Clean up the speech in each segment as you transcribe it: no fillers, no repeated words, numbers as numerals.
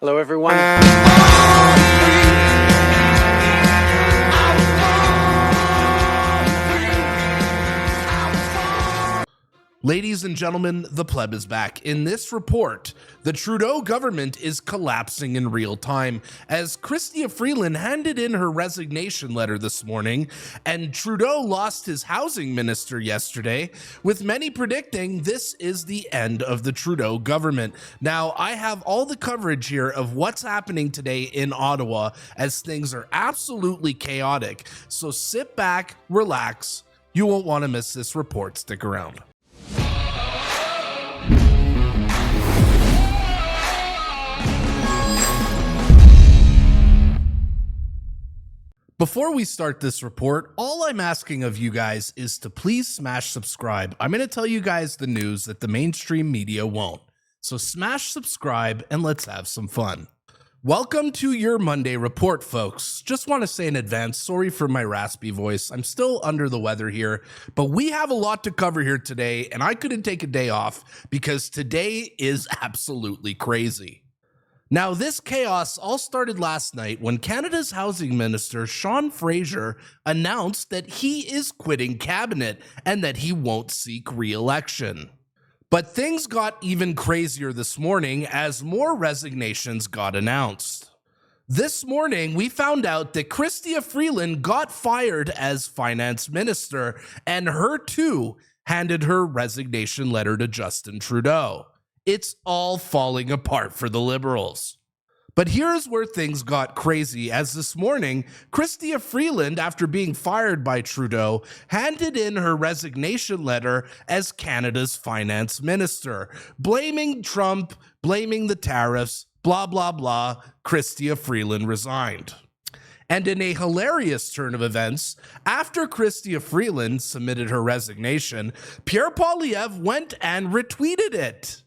Hello, everyone. Ladies and gentlemen, the Pleb is back. In this report, the Trudeau government is collapsing in real time as Freeland handed in her resignation letter this morning, and Trudeau lost his housing minister yesterday, with many predicting this is the end of the Trudeau government. Now, I have all the coverage here of what's happening today in Ottawa as things are absolutely chaotic. So sit back, relax. You won't want to miss this report. Stick around. Before we start this report, all I'm asking of you guys is to please smash subscribe. I'm going to tell you guys the news that the mainstream media won't. So smash subscribe and let's have some fun. Welcome to your Monday report, folks. Just want to say in advance, sorry for my raspy voice. I'm still under the weather here, but we have a lot to cover here today, and I couldn't take a day off because today is absolutely crazy. Now, this chaos all started last night when Canada's housing minister, Sean Fraser, announced that he is quitting cabinet and that he won't seek re-election. But things got even crazier this morning as more resignations got announced. This morning, we found out that Freeland got fired as finance minister, and her too handed her resignation letter to Justin Trudeau. It's all falling apart for the Liberals. But here's where things got crazy, as this morning, Freeland, after being fired by Trudeau, handed in her resignation letter as Canada's finance minister, blaming Trump, blaming the tariffs, blah, blah, blah. Freeland resigned. And in a hilarious turn of events, after Freeland submitted her resignation, Pierre Poilievre went and retweeted it.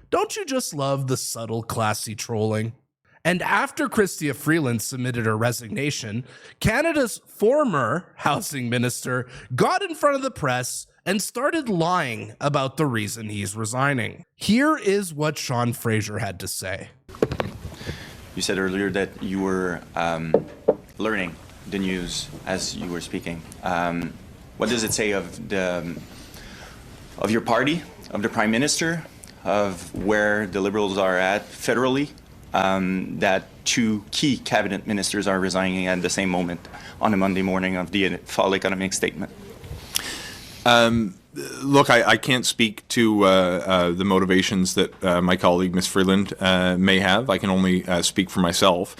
Don't you just love the subtle, classy trolling? And after Freeland submitted her resignation, Canada's former housing minister got in front of the press and started lying about the reason he's resigning. Here is what Sean Fraser had to say. You said earlier that you were learning the news as you were speaking. What does it say of your party, of the Prime Minister, of where the Liberals are at federally, that two key cabinet ministers are resigning at the same moment on a Monday morning of the fall economic statement? Look, I can't speak to the motivations that my colleague, Ms. Freeland, may have. I can only speak for myself.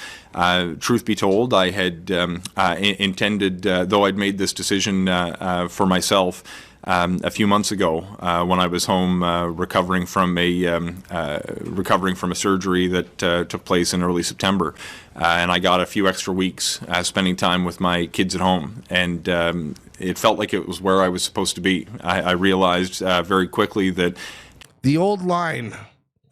Truth be told, I had intended, though I'd made this decision for myself a few months ago when I was home recovering from a surgery that took place in early September, and I got a few extra weeks spending time with my kids at home, and it felt like it was where I was supposed to be. I realized very quickly that the old line,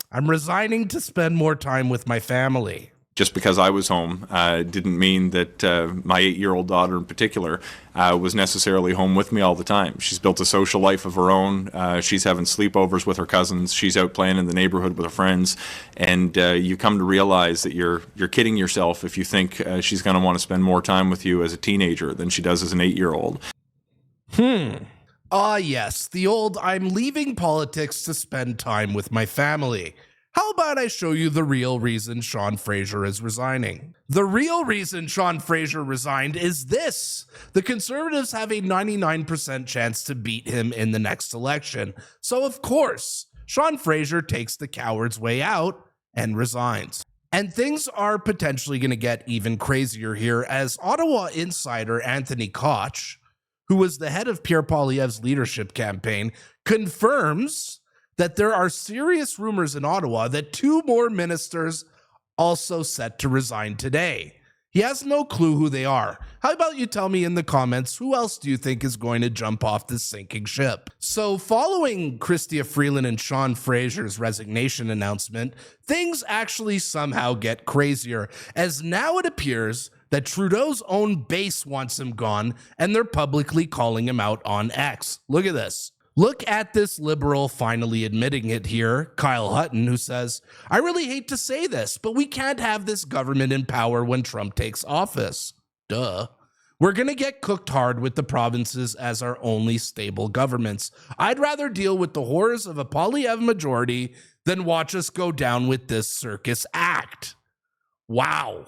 I'm resigning to spend more time with my family. Just because I was home didn't mean that my 8-year-old daughter in particular was necessarily home with me all the time. She's built a social life of her own. She's having sleepovers with her cousins. She's out playing in the neighborhood with her friends. And you come to realize that you're kidding yourself if you think she's going to want to spend more time with you as a teenager than she does as an 8-year-old. Ah, yes, the old I'm leaving politics to spend time with my family. How about I show you the real reason Sean Fraser is resigning? The real reason Sean Fraser resigned is this. The Conservatives have a 99% chance to beat him in the next election. So of course, Sean Fraser takes the coward's way out and resigns. And things are potentially going to get even crazier here as Ottawa insider Anthony Koch, who was the head of Pierre Poilievre's leadership campaign, confirms that there are serious rumors in Ottawa that 2 more ministers also set to resign today. He has no clue who they are. How about you tell me in the comments, who else do you think is going to jump off this sinking ship? So following Freeland and Sean Fraser's resignation announcement, things actually somehow get crazier, as now it appears that Trudeau's own base wants him gone, and they're publicly calling him out on X. Look at this. Look at this liberal finally admitting it here, Kyle Hutton, who says, I really hate to say this, but we can't have this government in power when Trump takes office. Duh. We're going to get cooked hard with the provinces as our only stable governments. I'd rather deal with the horrors of a Poilievre majority than watch us go down with this circus act. Wow.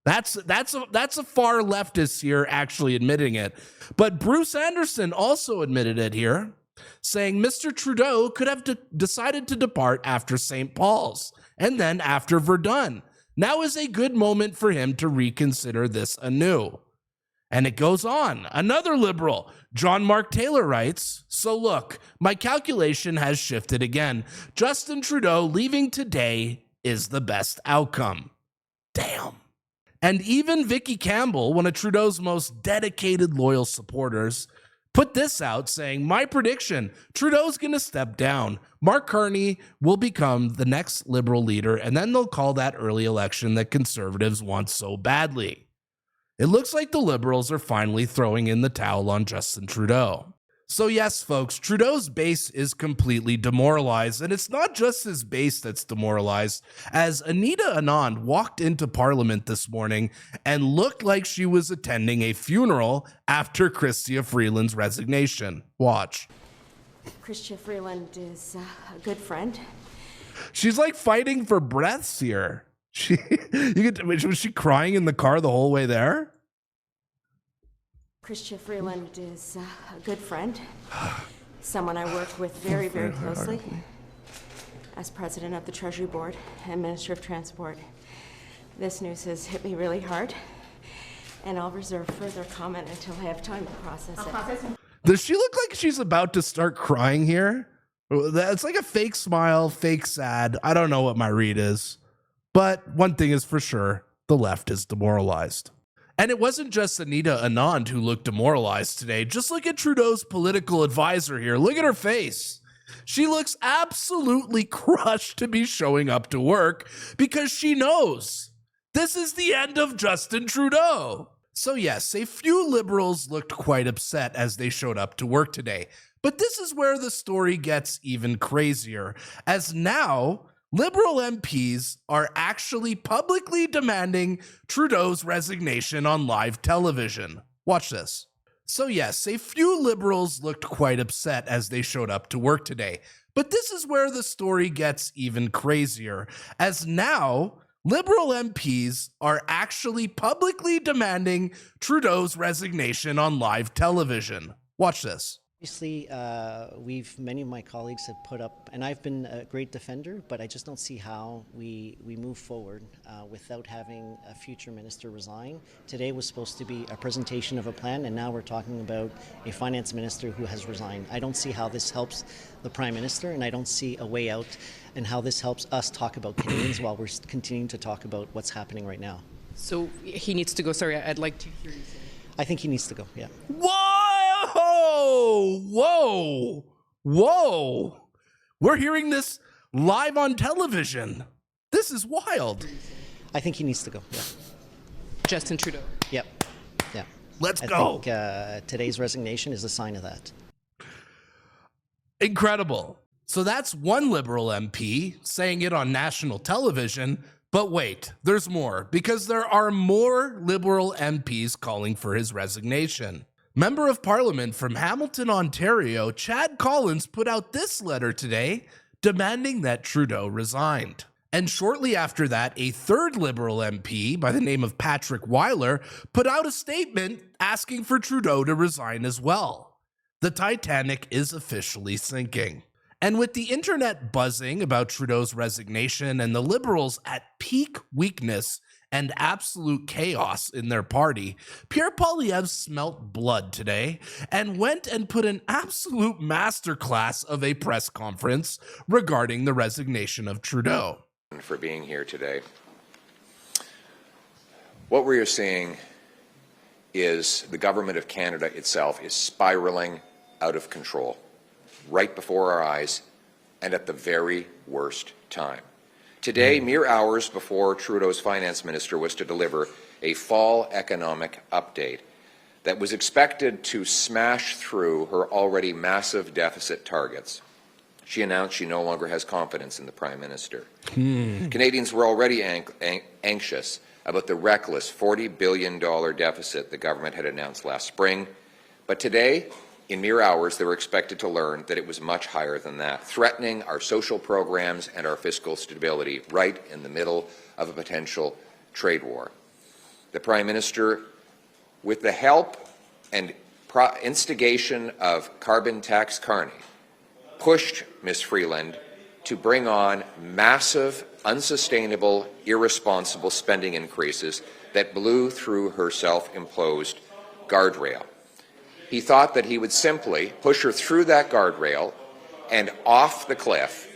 That's a far leftist here actually admitting it. But Bruce Anderson also admitted it here, saying Mr. Trudeau could have decided to depart after St. Paul's and then after Verdun. Now is a good moment for him to reconsider this anew. And it goes on. Another liberal, John Mark Taylor, writes, so look, my calculation has shifted again. Justin Trudeau leaving today is the best outcome. Damn. And even Vicky Campbell, one of Trudeau's most dedicated, loyal supporters, put this out saying, my prediction, Trudeau's going to step down. Mark Carney will become the next liberal leader, and then they'll call that early election that conservatives want so badly. It looks like the liberals are finally throwing in the towel on Justin Trudeau. So yes, folks, Trudeau's base is completely demoralized, and it's not just his base that's demoralized, as Anita Anand walked into Parliament this morning and looked like she was attending a funeral after Chrystia Freeland's resignation. Watch. Chrystia Freeland is a good friend. She's like fighting for breaths here. Was she crying in the car the whole way there? Chrystia Freeland is a good friend, someone I worked with very, very closely as president of the Treasury Board and Minister of Transport. This news has hit me really hard, and I'll reserve further comment until I have time to process it. Does she look like she's about to start crying here? It's like a fake smile, fake sad. I don't know what my read is. But one thing is for sure, the left is demoralized. And it wasn't just Anita Anand who looked demoralized today. Just look at Trudeau's political advisor here. Look at her face. She looks absolutely crushed to be showing up to work because she knows this is the end of Justin Trudeau. So yes, a few liberals looked quite upset as they showed up to work today. But this is where the story gets even crazier, as now Liberal MPs are actually publicly demanding Trudeau's resignation on live television. Watch this. So yes, a few Liberals looked quite upset as they showed up to work today. But this is where the story gets even crazier, as now Liberal MPs are actually publicly demanding Trudeau's resignation on live television. Watch this. Obviously, many of my colleagues have put up, and I've been a great defender, but I just don't see how we move forward without having a future minister resign. Today was supposed to be a presentation of a plan, and now we're talking about a finance minister who has resigned. I don't see how this helps the Prime Minister, and I don't see a way out and how this helps us talk about Canadians while we're continuing to talk about what's happening right now. So he needs to go. Sorry, I'd like to hear you say. I think he needs to go, yeah. Whoa! We're hearing this live on television. This is wild. I think he needs to go, yeah. Justin Trudeau. Yep, yeah. Let's go. I think today's resignation is a sign of that. Incredible. So that's one Liberal MP saying it on national television. But wait, there's more, because there are more Liberal MPs calling for his resignation. Member of Parliament from Hamilton, Ontario, Chad Collins put out this letter today demanding that Trudeau resigned. And shortly after that, a third Liberal MP by the name of Patrick Weiler put out a statement asking for Trudeau to resign as well. The Titanic is officially sinking. And with the internet buzzing about Trudeau's resignation and the Liberals at peak weakness and absolute chaos in their party, Pierre Poilievre smelt blood today and went and put an absolute masterclass of a press conference regarding the resignation of Trudeau. For being here today. What we are seeing is the government of Canada itself is spiraling out of control right before our eyes and at the very worst time. Today, mere hours before Trudeau's finance minister was to deliver a fall economic update, that was expected to smash through her already massive deficit targets, she announced she no longer has confidence in the Prime Minister. Canadians were already anxious about the reckless $40 billion deficit the government had announced last spring, but today, in mere hours, they were expected to learn that it was much higher than that, threatening our social programs and our fiscal stability right in the middle of a potential trade war. The Prime Minister, with the help and instigation of carbon tax Carney, pushed Ms. Freeland to bring on massive, unsustainable, irresponsible spending increases that blew through her self-imposed guardrail. He thought that he would simply push her through that guardrail and off the cliff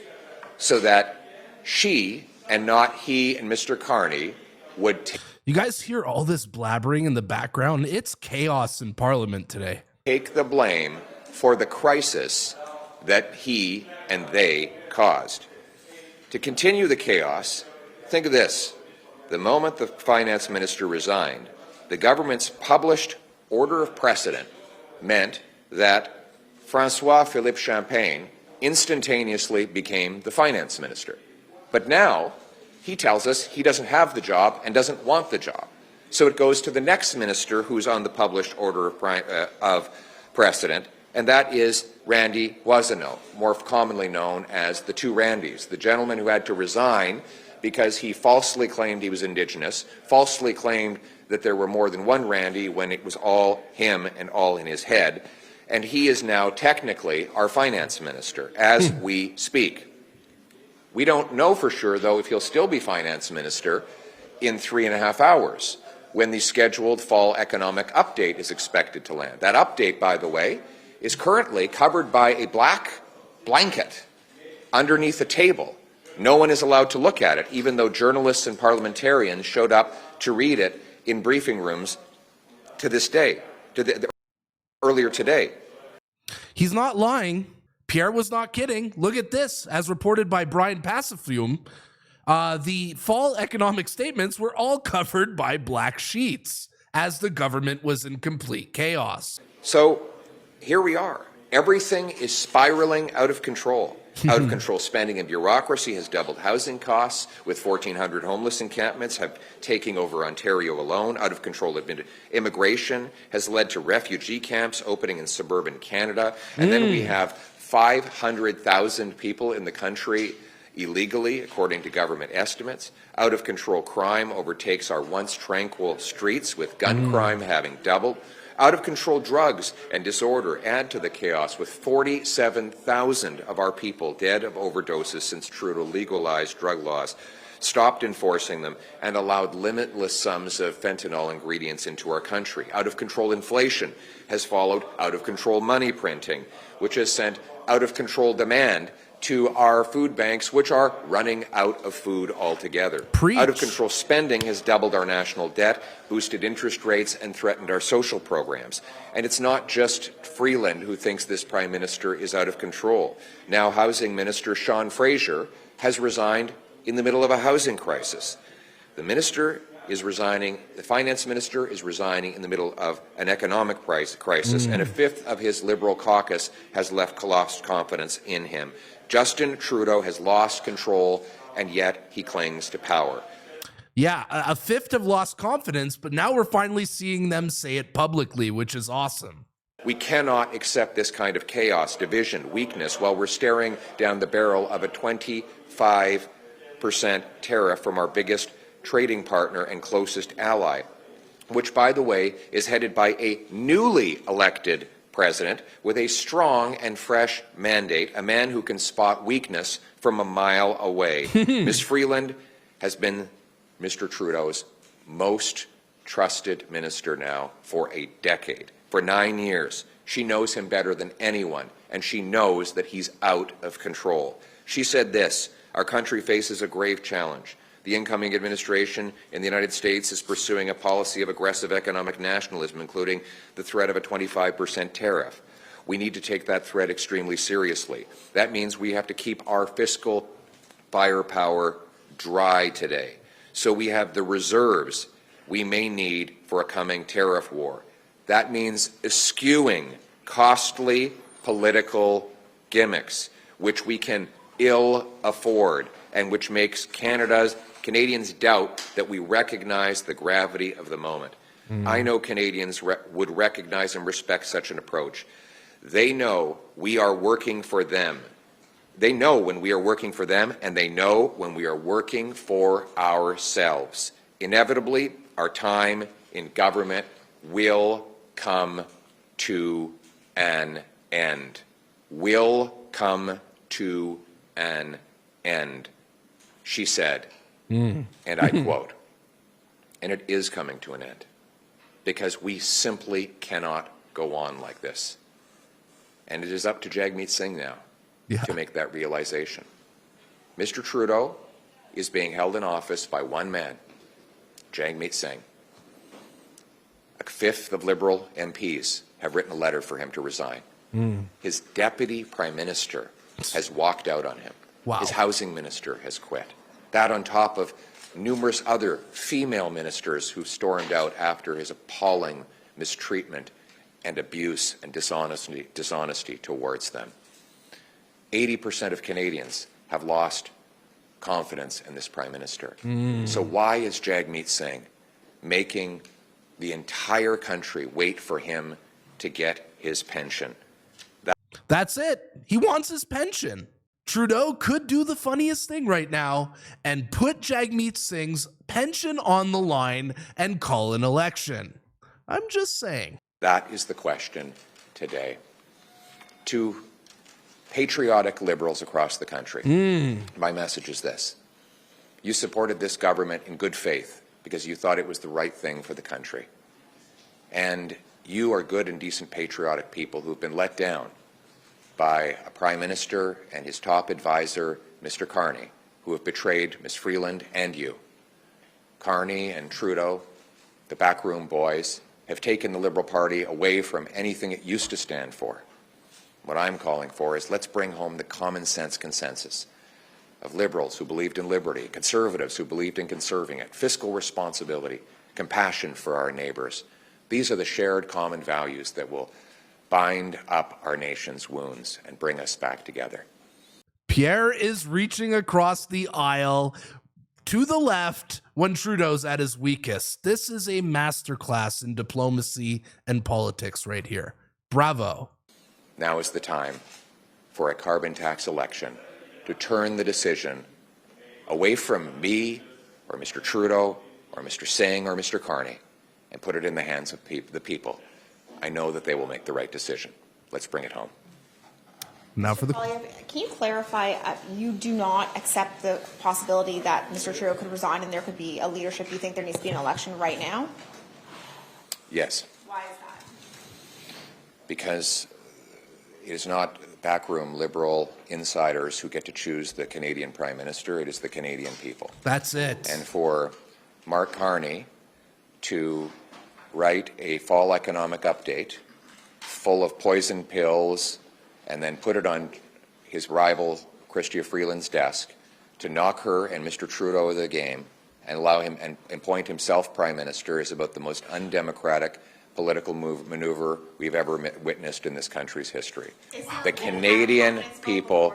so that she, and not he and Mr. Carney, would You guys hear all this blabbering in the background? It's chaos in Parliament today. take the blame for the crisis that he and they caused. To continue the chaos, think of this. The moment the finance minister resigned, the government's published order of precedent meant that François-Philippe Champagne instantaneously became the finance minister. But now he tells us he doesn't have the job and doesn't want the job. So it goes to the next minister who's on the published order of precedent, and that is Randy Boissonnault, more commonly known as the two Randys, the gentleman who had to resign because he falsely claimed he was Indigenous, falsely claimed that there were more than one Randy when it was all him and all in his head, and he is now technically our finance minister as we speak. We don't know for sure, though, if he'll still be finance minister in 3.5 hours when the scheduled fall economic update is expected to land. That update, by the way, is currently covered by a black blanket underneath a table. No one is allowed to look at it, even though journalists and parliamentarians showed up to read it in briefing rooms to this day, earlier today. He's not lying. Pierre was not kidding. Look at this. As reported by Brian Passafume, the fall economic statements were all covered by black sheets as the government was in complete chaos. So here we are. Everything is spiraling out of control. Out of control spending and bureaucracy has doubled housing costs, with 1,400 homeless encampments taking over Ontario alone. Out of control immigration has led to refugee camps opening in suburban Canada. And then we have 500,000 people in the country illegally, according to government estimates. Out of control crime overtakes our once tranquil streets, with gun crime having doubled. Out of control drugs and disorder add to the chaos, with 47,000 of our people dead of overdoses since Trudeau legalized drug laws, stopped enforcing them, and allowed limitless sums of fentanyl ingredients into our country. Out of control inflation has followed out of control money printing, which has sent out of control demand to our food banks, which are running out of food altogether. Preach. Out of control spending has doubled our national debt, boosted interest rates, and threatened our social programs. And it's not just Freeland who thinks this Prime Minister is out of control. Now Housing Minister Sean Fraser has resigned in the middle of a housing crisis. The Minister is resigning, the Finance Minister is resigning in the middle of an economic crisis, and a fifth of his Liberal caucus has lost confidence in him. Justin Trudeau has lost control, and yet he clings to power. Yeah, a fifth have lost confidence, but now we're finally seeing them say it publicly, which is awesome. We cannot accept this kind of chaos, division, weakness, while we're staring down the barrel of a 25% tariff from our biggest trading partner and closest ally, which, by the way, is headed by a newly elected president with a strong and fresh mandate, a man who can spot weakness from a mile away. Ms. Freeland has been Mr. Trudeau's most trusted minister now for a decade, for 9 years. She knows him better than anyone, and she knows that he's out of control. She said this: "Our country faces a grave challenge. The incoming administration in the United States is pursuing a policy of aggressive economic nationalism, including the threat of a 25% tariff. We need to take that threat extremely seriously. That means we have to keep our fiscal firepower dry today, so we have the reserves we may need for a coming tariff war. That means eschewing costly political gimmicks, which we can ill afford, and which makes Canadians doubt that we recognize the gravity of the moment. I know Canadians would recognize and respect such an approach. They know we are working for them. They know when we are working for them, and they know when we are working for ourselves. Inevitably, our time in government will come to an end. Will come to an end, she said, and I quote, and it is coming to an end, because we simply cannot go on like this. And it is up to Jagmeet Singh now to make that realization. Mr. Trudeau is being held in office by one man, Jagmeet Singh. A fifth of Liberal MPs have written a letter for him to resign. His deputy prime minister has walked out on him. Wow. His housing minister has quit. That on top of numerous other female ministers who stormed out after his appalling mistreatment and abuse and dishonesty towards them. 80% of Canadians have lost confidence in this prime minister. So why is Jagmeet Singh making the entire country wait for him to get his pension? That's it. He wants his pension. Trudeau could do the funniest thing right now and put Jagmeet Singh's pension on the line and call an election. I'm just saying. That is the question today. To patriotic Liberals across the country, my message is this. You supported this government in good faith because you thought it was the right thing for the country. And you are good and decent patriotic people who've been let down by a Prime Minister and his top advisor, Mr. Carney, who have betrayed Ms. Freeland and you. Carney and Trudeau, the backroom boys, have taken the Liberal Party away from anything it used to stand for. What I'm calling for is let's bring home the common sense consensus of Liberals who believed in liberty, Conservatives who believed in conserving it, fiscal responsibility, compassion for our neighbours. These are the shared common values that will bind up our nation's wounds and bring us back together. Pierre is reaching across the aisle to the left when Trudeau's at his weakest. This is a masterclass in diplomacy and politics right here. Bravo. Now is the time for a carbon tax election to turn the decision away from me or Mr. Trudeau or Mr. Singh or Mr. Carney and put it in the hands of the people. I know that they will make the right decision. Let's bring it home. Now for the... Can you clarify, you do not accept the possibility that Mr. Trudeau could resign and there could be a leadership? You think there needs to be an election right now? Yes. Why is that? Because it is not backroom Liberal insiders who get to choose the Canadian Prime Minister. It is the Canadian people. That's it. And for Mark Carney to write a fall economic update full of poison pills and then put it on his rival Chrystia Freeland's desk to knock her and Mr. Trudeau of the game and allow him and appoint himself Prime Minister is about the most undemocratic political maneuver we've ever witnessed in this country's history. The Canadian people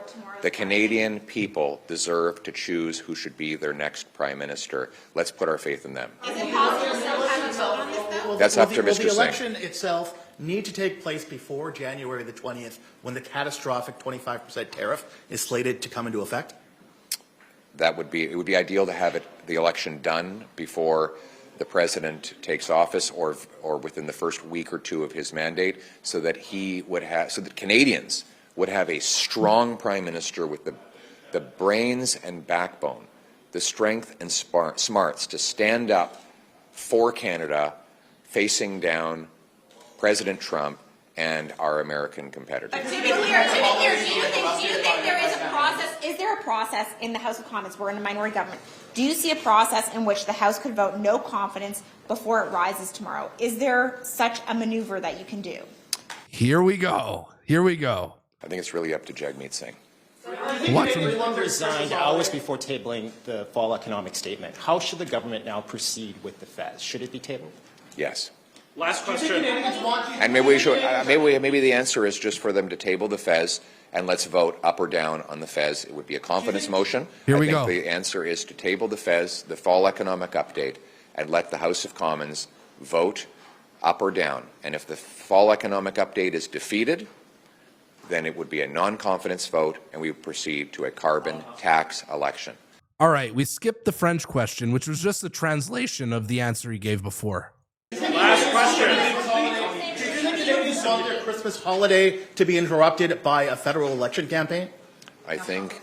deserve to choose who should be their next Prime Minister. Let's put our faith in them. That's up to Mr. Singh. Will the election itself need to take place before January the 20th, when the catastrophic 25% tariff is slated to come into effect? It would be ideal to have the election done before the president takes office or within the first week or two of his mandate, so that Canadians would have a strong prime minister with the brains and backbone, the strength and smarts to stand up for Canada, facing down President Trump and our American competitors. To be clear, do you think there is a process? Is there a process in the House of Commons? We're in a minority government. Do you see a process in which the House could vote no confidence before it rises tomorrow? Is there such a maneuver that you can do? Here we go. Here we go. I think it's really up to Jagmeet Singh. Watch him. Freeland resigned hours before tabling the fall economic statement. How should the government now proceed with the Fed? Should it be tabled? Yes. Last question. And maybe we should. Maybe the answer is just for them to table the FEZ and let's vote up or down on the FEZ. It would be a confidence motion. Here we I go. think the answer is to table the FEZ, the fall economic update, and let the House of Commons vote up or down. And if the fall economic update is defeated, then it would be a non-confidence vote, and we would proceed to a carbon tax election. All right, we skipped the French question, which was just a translation of the answer he gave before. Last question. Do you want their Christmas holiday to be interrupted by a federal election campaign? I think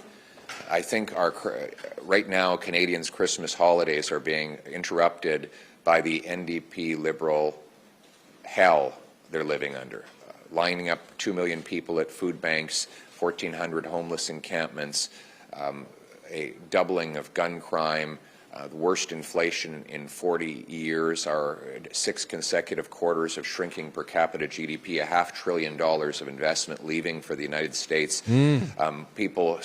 right now Canadians' Christmas holidays are being interrupted by the NDP Liberal hell they're living under. Lining up 2 million people at food banks, 1,400 homeless encampments, a doubling of gun crime, the worst inflation in 40 years, our 6 consecutive quarters of shrinking per capita GDP, $500 billion of investment leaving for the United States. People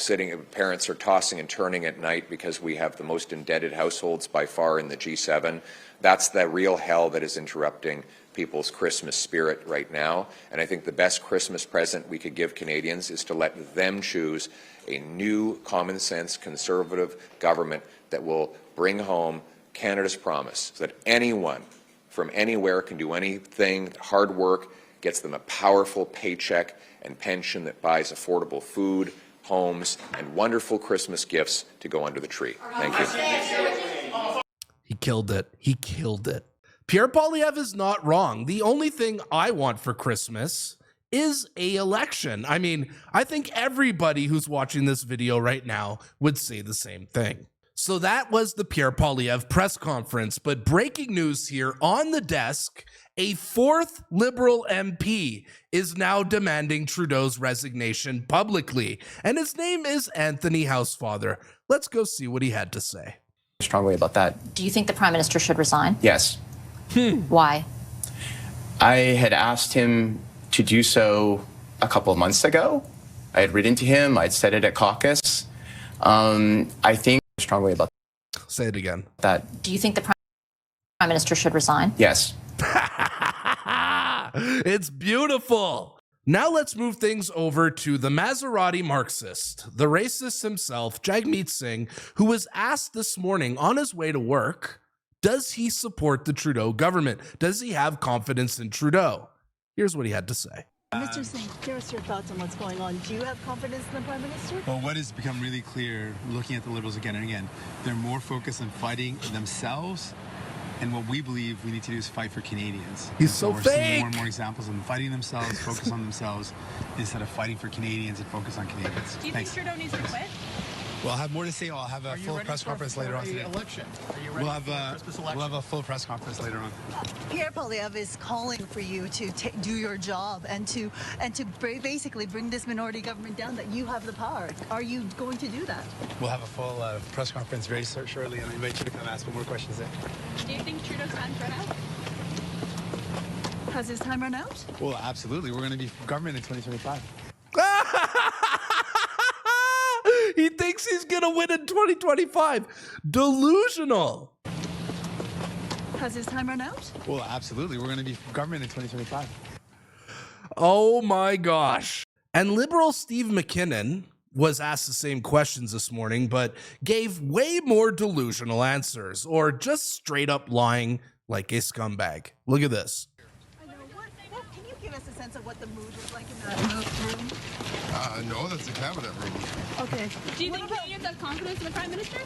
parents are tossing and turning at night because we have the most indebted households by far in the G7. That's the real hell that is interrupting people's Christmas spirit right now. And I think the best Christmas present we could give Canadians is to let them choose a new common sense conservative government that will bring home Canada's promise so that anyone from anywhere can do anything. Hard work gets them a powerful paycheck and pension that buys affordable food, homes, and wonderful Christmas gifts to go under the tree. Thank you. He killed it. He killed it. Pierre Poilievre is not wrong. The only thing I want for Christmas is a election. I mean, I think everybody who's watching this video right now would say the same thing. So that was the Pierre Poilievre press conference. But breaking news here on the desk, a 4th Liberal MP is now demanding Trudeau's resignation publicly. And his name is Anthony Housefather. Let's go see what he had to say. Strongly about that. Do you think the Prime Minister should resign? Yes. Why? I had asked him to do so a couple of months ago. I had written to him. I'd said it at caucus. I think strongly about Say it again. that. Do you think the Prime Minister should resign? Yes. It's beautiful. Now let's move things over to the Maserati Marxist, the racist himself, Jagmeet Singh, who was asked this morning on his way to work, does he support the Trudeau government? Does he have confidence in Trudeau? Here's what he had to say. Mr. Singh, give us your thoughts on what's going on. Do you have confidence in the Prime Minister? Well, what has become really clear, looking at the Liberals again and again, they're more focused on fighting themselves, and what we believe we need to do is fight for Canadians. He's so we're fake. seeing more and more examples of them fighting themselves, focus on themselves, instead of fighting for Canadians and focus on Canadians. Do you Thanks. think Trudeau needs to quit? Well, I'll have more to say. I'll have a full press conference later on today. Election? Are you ready We'll have for a Christmas election? we'll have a full press conference later on. Pierre Poilievre is calling for you to do your job and to basically bring this minority government down, that you have the power. Are you going to do that? We'll have a full press conference very shortly, and I invite you to come ask me more questions there. Do you think Trudeau's time's run out? Has his time run out? Well, absolutely. We're going to be government in 2025. He thinks he's going to win in 2025. Delusional. Has his time run out? Well, absolutely. We're going to be government in 2025. Oh my gosh. And Liberal Steve McKinnon was asked the same questions this morning, but gave way more delusional answers, or just straight up lying like a scumbag. Look at this. I know. Can you give us a sense of what the mood was like in that room? No, that's the cabinet room. Okay. Do you think Canadians have confidence in the Prime Minister?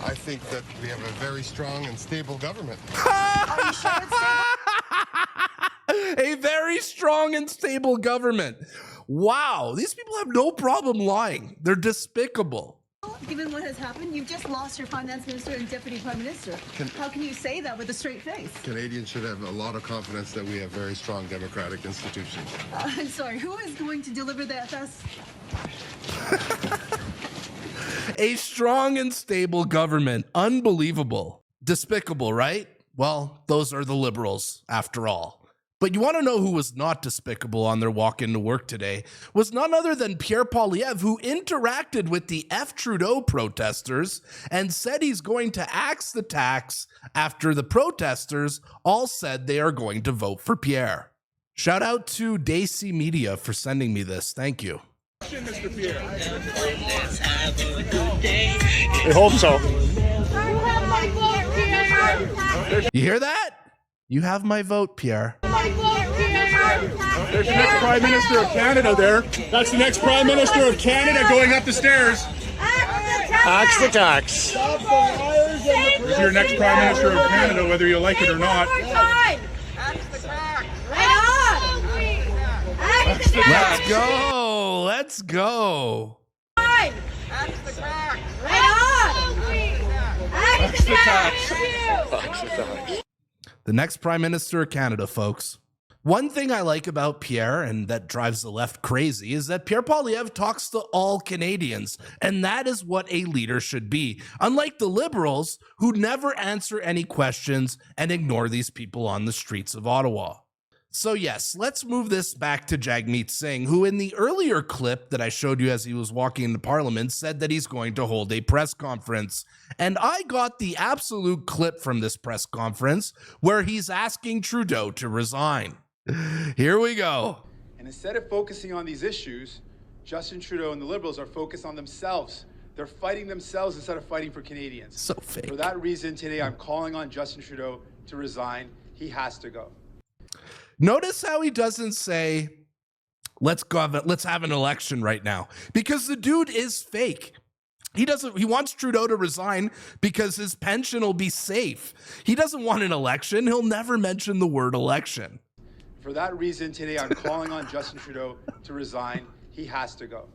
I think that we have a very strong and stable government. Are you sure it's stable? A very strong and stable government. Wow, these people have no problem lying. They're despicable. Given what has happened, you've just lost your finance minister and deputy prime minister. How can you say that with a straight face? Canadians should have a lot of confidence that we have very strong democratic institutions. I'm sorry, who is going to deliver the FS? A strong and stable government. Unbelievable. Despicable, right? Well, those are the Liberals, after all. But you want to know who was not despicable on their walk into work today was none other than Pierre Poilievre, who interacted with the F. Trudeau protesters and said he's going to axe the tax after the protesters all said they are going to vote for Pierre. Shout out to Daisy Media for sending me this. Thank you. Mr. Pierre. We hope so. You hear that? You have my vote, Pierre. There's the next Prime Minister of Canada there. That's the next Prime Minister of Canada going up the stairs. Axe the tax. There's your next Prime Minister of Canada, whether you like it or not. Let's go. Let's go. The next Prime Minister of Canada, folks. One thing I like about Pierre, and that drives the left crazy, is that Pierre Poilievre talks to all Canadians, and that is what a leader should be. Unlike the Liberals, who never answer any questions and ignore these people on the streets of Ottawa. So yes, let's move this back to Jagmeet Singh, who in the earlier clip that I showed you as he was walking into Parliament said that he's going to hold a press conference. And I got the absolute clip from this press conference where he's asking Trudeau to resign. Here we go. And instead of focusing on these issues, Justin Trudeau and the Liberals are focused on themselves. They're fighting themselves instead of fighting for Canadians. So fake. For that reason, today I'm calling on Justin Trudeau to resign. He has to go. Notice how he doesn't say, let's have an election right now, because the dude is fake. He wants Trudeau to resign because his pension will be safe. He doesn't want an election. He'll never mention the word election. For that reason, today I'm calling on Justin Trudeau to resign. He has to go.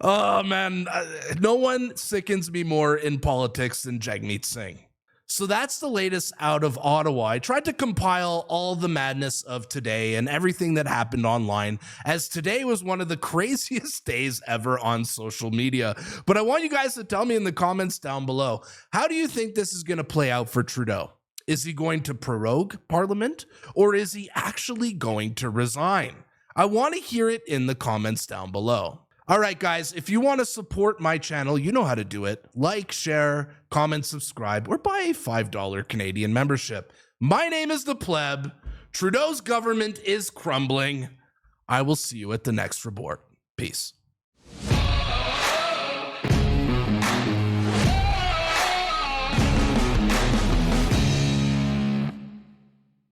Oh man, no one sickens me more in politics than Jagmeet Singh. So that's the latest out of Ottawa. I tried to compile all the madness of today and everything that happened online, as today was one of the craziest days ever on social media. But I want you guys to tell me in the comments down below, how do you think this is going to play out for Trudeau? Is he going to prorogue Parliament, or is he actually going to resign? I want to hear it in the comments down below. All right, guys, if you want to support my channel, you know how to do it. Like, share, comment, subscribe, or buy a $5 Canadian membership. My name is the Pleb. Trudeau's government is crumbling. I will see you at the next report. Peace.